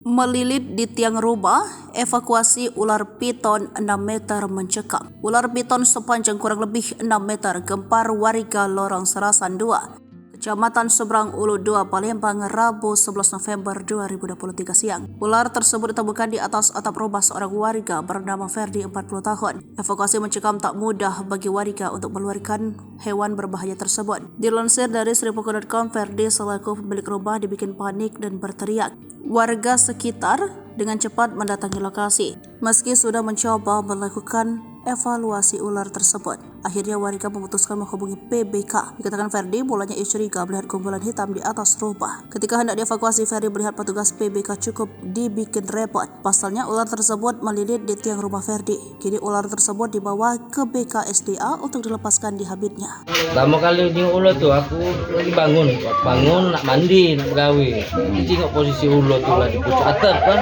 Melilit di tiang rumah, evakuasi ular piton 6 meter mencekam. Ular piton sepanjang kurang lebih 6 meter gempar warga Lorong Serasan 2, Kecamatan Seberang Ulu 2, Palembang, Rabu 11 November 2023 siang. Ular tersebut ditemukan di atas atap rumah seorang warga bernama Ferdi, 40 tahun. Evakuasi mencekam tak mudah bagi warga untuk mengeluarkan hewan berbahaya tersebut. Dilansir dari Sripuku.com, Ferdi selaku pemilik rumah dibikin panik dan berteriak. Warga sekitar dengan cepat mendatangi lokasi. Meski sudah mencoba melakukan evaluasi ular tersebut, akhirnya warga memutuskan menghubungi PBK. Dikatakan Ferdi mulanya ia curiga melihat kumpulan hitam di atas rumah. Ketika hendak dievakuasi, Ferdi melihat petugas PBK cukup dibikin repot. Pasalnya ular tersebut melilit di tiang rumah Ferdi. Kini ular tersebut dibawa ke BKSDA untuk dilepaskan di habitnya. Pertama kali di ular tuh aku lagi bangun nak mandi, nak bergawe. Tengok posisi ular tuh di pucuk atap kan.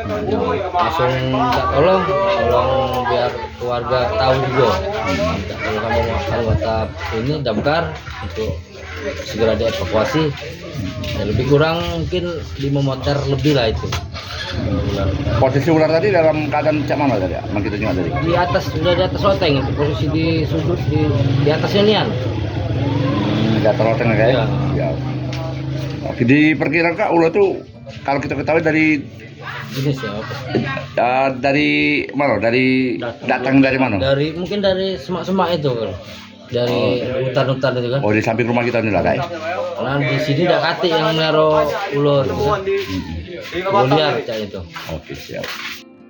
Langsung minta tolong biar keluarga tahu juga. Kalau kamu anggota ini damkar untuk segera dievakuasi. Ya, lebih kurang mungkin 5 meter lebih lah itu. Posisi ular tadi dalam keadaan cak mana tadi? Memang kita tengok tadi. Di atas, sudah di atas loteng itu, posisi di sudut di atasnya nian. Di atas loteng kayak. Ya. Ya. Oke, diperkirakan ular tuh kalau kita ketahui dari Jenis ya apa? dari mana? Datang dari mana? Mungkin dari semak-semak itu kan. Dari hutan-hutan itu kan. Oh, di samping rumah kita ini lah guys. Nah di sini ada katik yang nero ular. Ular liar kayak itu. Oke, siap.